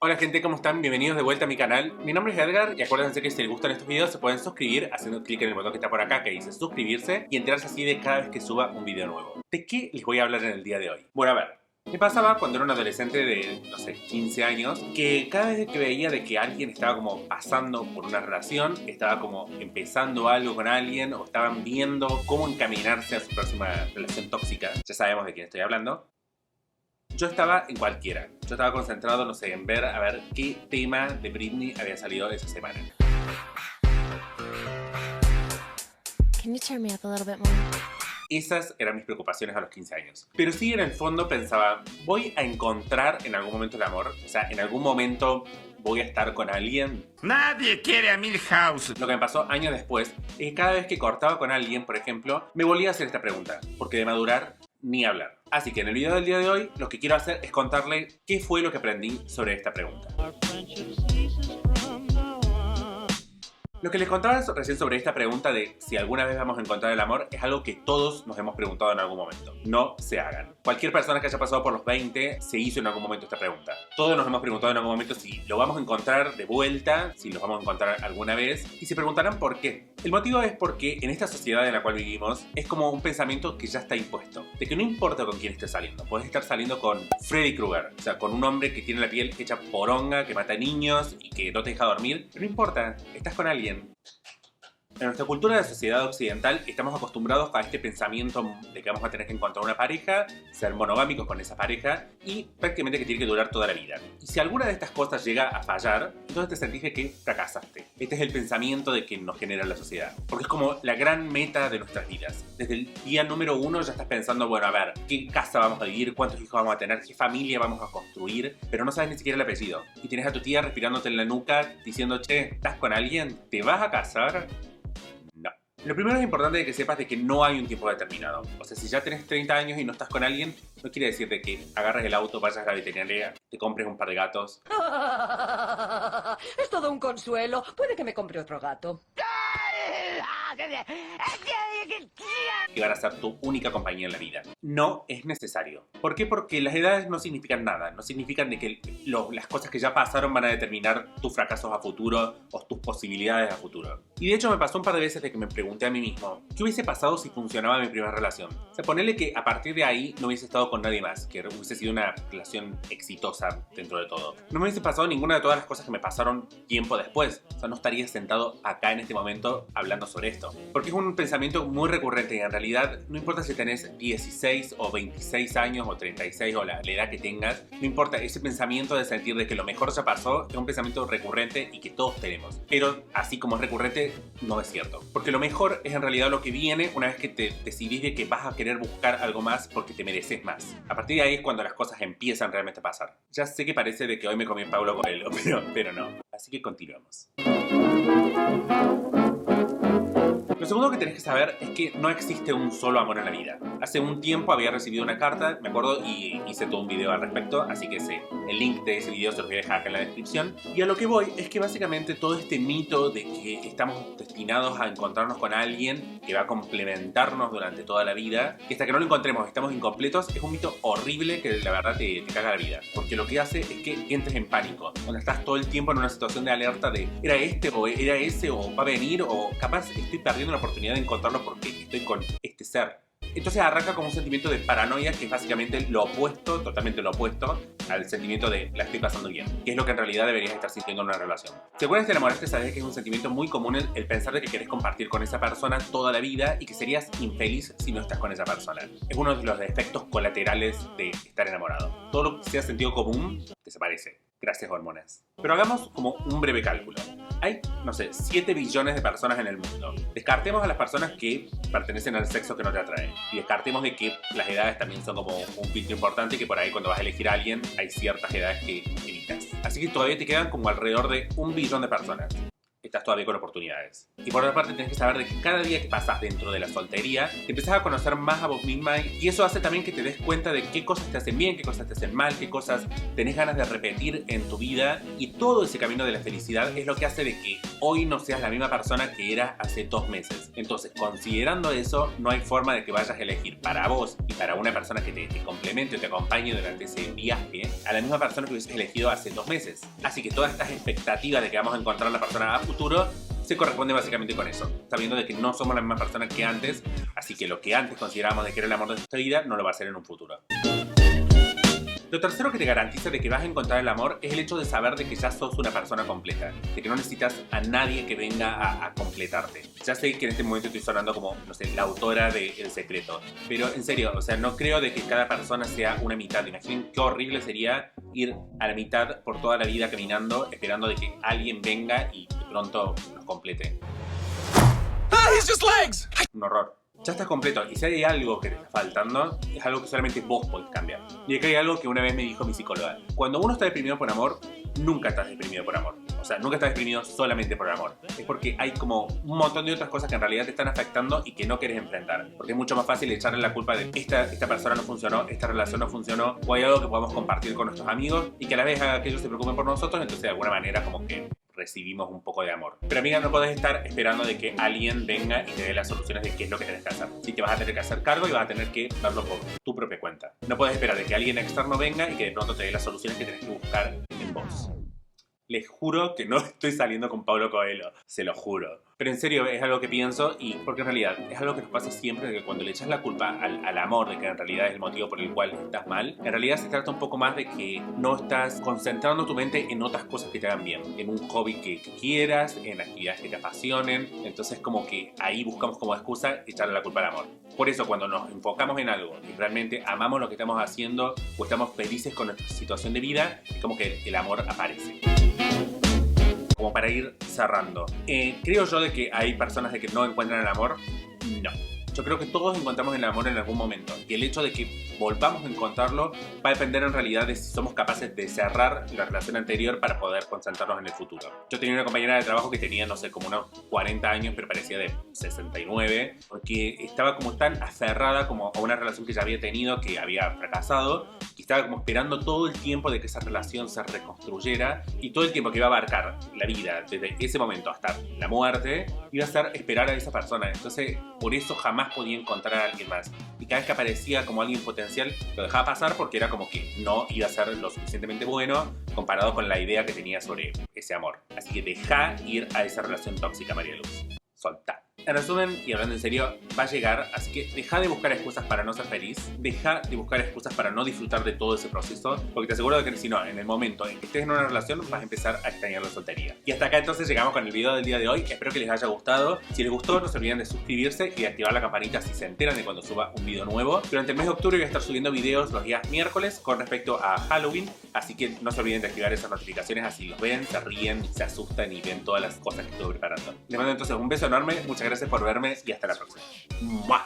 Hola gente, ¿cómo están? Bienvenidos de vuelta a mi canal. Mi nombre es Edgar y acuérdense que si les gustan estos videos se pueden suscribir haciendo clic en el botón que está por acá que dice suscribirse y enterarse así de cada vez que suba un video nuevo. ¿De qué les voy a hablar en el día de hoy? Bueno, a ver. Me pasaba cuando era un adolescente de, no sé, 15 años, que cada vez que veía de que alguien estaba como pasando por una relación, estaba como empezando algo con alguien o estaban viendo cómo encaminarse a su próxima relación tóxica, ya sabemos de quién estoy hablando, yo estaba en cualquiera. Yo estaba concentrado, no sé, en ver a ver qué tema de Britney había salido esa semana. Can you turn me up a little bit more? Esas eran mis preocupaciones a los 15 años. Pero sí, en el fondo pensaba, ¿voy a encontrar en algún momento el amor? O sea, ¿en algún momento voy a estar con alguien? Nadie quiere a Milhouse. Lo que me pasó años después es que cada vez que cortaba con alguien, por ejemplo, me volvía a hacer esta pregunta. Porque de madurar, ni hablar. Así que en el video del día de hoy, lo que quiero hacer es contarle qué fue lo que aprendí sobre esta pregunta. Lo que les contaba recién sobre esta pregunta de si alguna vez vamos a encontrar el amor es algo que todos nos hemos preguntado en algún momento. No se hagan. Cualquier persona que haya pasado por los 20 se hizo en algún momento esta pregunta. Todos nos hemos preguntado en algún momento si lo vamos a encontrar de vuelta, si lo vamos a encontrar alguna vez, y se preguntarán por qué. El motivo es porque en esta sociedad en la cual vivimos es como un pensamiento que ya está impuesto. De que no importa con quién estés saliendo. Podés estar saliendo con Freddy Krueger. O sea, con un hombre que tiene la piel hecha poronga, que mata niños y que no te deja dormir. Pero no importa, estás con alguien. En nuestra cultura de sociedad occidental estamos acostumbrados a este pensamiento de que vamos a tener que encontrar una pareja, ser monogámicos con esa pareja y prácticamente que tiene que durar toda la vida. Y si alguna de estas cosas llega a fallar, entonces te sentís de que fracasaste. Este es el pensamiento de que nos genera la sociedad. Porque es como la gran meta de nuestras vidas. Desde el día número 1 ya estás pensando, bueno, a ver, ¿qué casa vamos a vivir? ¿Cuántos hijos vamos a tener? ¿Qué familia vamos a construir? Pero no sabes ni siquiera el apellido. Y tienes a tu tía respirándote en la nuca diciendo, che, ¿estás con alguien? ¿Te vas a casar? Lo primero es importante de que sepas de que no hay un tiempo determinado. O sea, si ya tenés 30 años y no estás con alguien, no quiere decir de que agarres el auto, vayas a la veterinaria, te compres un par de gatos. Es todo un consuelo. Puede que me compre otro gato. Que van a ser tu única compañía en la vida. No es necesario. ¿Por qué? Porque las edades no significan nada. No significan de que las cosas que ya pasaron van a determinar tus fracasos a futuro o tus posibilidades a futuro. Y de hecho me pasó un par de veces de que me pregunté a mí mismo, ¿qué hubiese pasado si funcionaba mi primera relación? O sea, ponele que a partir de ahí no hubiese estado con nadie más, que hubiese sido una relación exitosa dentro de todo. No me hubiese pasado ninguna de todas las cosas que me pasaron tiempo después. O sea, no estaría sentado acá en este momento hablando sobre esto. Porque es un pensamiento muy recurrente y en realidad no importa si tenés 16 o 26 años o 36 o la edad que tengas, no importa, ese pensamiento de sentir de que lo mejor ya pasó es un pensamiento recurrente y que todos tenemos. Pero así como es recurrente, no es cierto. Porque lo mejor es en realidad lo que viene una vez que te decidís de que vas a querer buscar algo más porque te mereces más. A partir de ahí es cuando las cosas empiezan realmente a pasar. Ya sé que parece de que hoy me comí Paulo Coelho, pero no. Así que continuemos. Lo segundo que tenés que saber es que no existe un solo amor en la vida. Hace un tiempo había recibido una carta, me acuerdo, y hice todo un video al respecto, así que el link de ese video se los voy a dejar acá en la descripción. Y a lo que voy es que básicamente todo este mito de que estamos destinados a encontrarnos con alguien que va a complementarnos durante toda la vida, que hasta que no lo encontremos estamos incompletos, es un mito horrible que la verdad te caga la vida. Porque lo que hace es que entres en pánico, donde estás todo el tiempo en una situación de alerta de ¿era este o era ese o va a venir o capaz estoy perdiendo la oportunidad de encontrarlo porque estoy con este ser? Entonces arranca como un sentimiento de paranoia que es básicamente lo opuesto, totalmente lo opuesto al sentimiento de la estoy pasando bien, que es lo que en realidad deberías estar sintiendo en una relación. Si alguna vez te enamoraste, sabes que es un sentimiento muy común el pensar de que querés compartir con esa persona toda la vida y que serías infeliz si no estás con esa persona. Es uno de los efectos colaterales de estar enamorado. Todo lo que sea sentido común desaparece. Gracias, hormonas. Pero hagamos como un breve cálculo. Hay, no sé, 7 billones de personas en el mundo. Descartemos a las personas que pertenecen al sexo que no te atrae. Y descartemos de que las edades también son como un filtro importante, que por ahí cuando vas a elegir a alguien hay ciertas edades que evitas. Así que todavía te quedan como alrededor de 1 billón de personas. estás todavía con oportunidades. Y por otra parte tenés que saber de que cada día que pasas dentro de la soltería, te empezás a conocer más a vos misma y eso hace también que te des cuenta de qué cosas te hacen bien, qué cosas te hacen mal, qué cosas tenés ganas de repetir en tu vida, y todo ese camino de la felicidad es lo que hace de que hoy no seas la misma persona que eras hace 2 meses. Entonces, considerando eso, no hay forma de que vayas a elegir para vos y para una persona que te complemente o te acompañe durante ese viaje a la misma persona que hubieses elegido hace 2 meses. Así que todas estas expectativas de que vamos a encontrar a la persona a futuro se corresponde básicamente con eso, sabiendo de que no somos la misma persona que antes, así que lo que antes considerábamos de que era el amor de nuestra vida no lo va a ser en un futuro. Lo tercero que te garantiza de que vas a encontrar el amor es el hecho de saber de que ya sos una persona completa, de que no necesitas a nadie que venga a completarte. Ya sé que en este momento estoy sonando como, no sé, la autora de El Secreto, pero en serio, o sea, no creo de que cada persona sea una mitad. Imaginen qué horrible sería ir a la mitad por toda la vida caminando, esperando de que alguien venga y de pronto nos complete. Un horror. Ya estás completo, y si hay algo que te está faltando, es algo que solamente vos podés cambiar. Y acá hay algo que una vez me dijo mi psicóloga. Cuando uno está deprimido por amor, nunca estás deprimido por amor. O sea, nunca estás deprimido solamente por amor. Es porque hay como un montón de otras cosas que en realidad te están afectando y que no querés enfrentar. Porque es mucho más fácil echarle la culpa de esta persona no funcionó, esta relación no funcionó, o hay algo que podemos compartir con nuestros amigos y que a la vez haga que ellos se preocupen por nosotros, entonces de alguna manera como que recibimos un poco de amor. Pero amiga, no podés estar esperando de que alguien venga y te dé las soluciones de qué es lo que tenés que hacer. Sí, te vas a tener que hacer cargo y vas a tener que verlo por tu propia cuenta. No podés esperar de que alguien externo venga y que de pronto te dé las soluciones que tenés que buscar en vos. Les juro que no estoy saliendo con Paulo Coelho, se lo juro. Pero en serio es algo que pienso, y porque en realidad es algo que nos pasa siempre, de que cuando le echas la culpa al amor de que en realidad es el motivo por el cual estás mal, en realidad se trata un poco más de que no estás concentrando tu mente en otras cosas que te hagan bien, en un hobby que quieras, en actividades que te apasionen. Entonces como que ahí buscamos como excusa echarle la culpa al amor. Por eso cuando nos enfocamos en algo y realmente amamos lo que estamos haciendo o estamos felices con nuestra situación de vida, es como que el amor aparece. Como para ir cerrando, creo yo de que hay personas de que no encuentran el amor. No. Yo creo que todos encontramos el amor en algún momento, y el hecho de que volvamos a encontrarlo va a depender en realidad de si somos capaces de cerrar la relación anterior para poder concentrarnos en el futuro. Yo tenía una compañera de trabajo que tenía, no sé, como unos 40 años, pero parecía de 69, porque estaba como tan aferrada como a una relación que ya había tenido, que había fracasado, y estaba como esperando todo el tiempo de que esa relación se reconstruyera, y todo el tiempo que iba a abarcar la vida desde ese momento hasta la muerte iba a ser esperar a esa persona. Entonces por eso jamás podía encontrar a alguien más, y cada vez que aparecía como alguien potencial lo dejaba pasar porque era como que no iba a ser lo suficientemente bueno comparado con la idea que tenía sobre ese amor. Así que deja ir a esa relación tóxica, María Luz. Soltá. En resumen, y hablando en serio, va a llegar, así que deja de buscar excusas para no ser feliz, deja de buscar excusas para no disfrutar de todo ese proceso, porque te aseguro de que si no, en el momento en que estés en una relación vas a empezar a extrañar la soltería. Y hasta acá entonces llegamos con el video del día de hoy. Espero que les haya gustado. Si les gustó, no se olviden de suscribirse y de activar la campanita si se enteran de cuando suba un video nuevo. Durante el mes de octubre voy a estar subiendo videos los días miércoles con respecto a Halloween, así que no se olviden de activar esas notificaciones, así los ven, se ríen, se asustan y ven todas las cosas que estoy preparando. Les mando entonces un beso enorme, muchas gracias por verme y hasta la próxima. ¡Mua!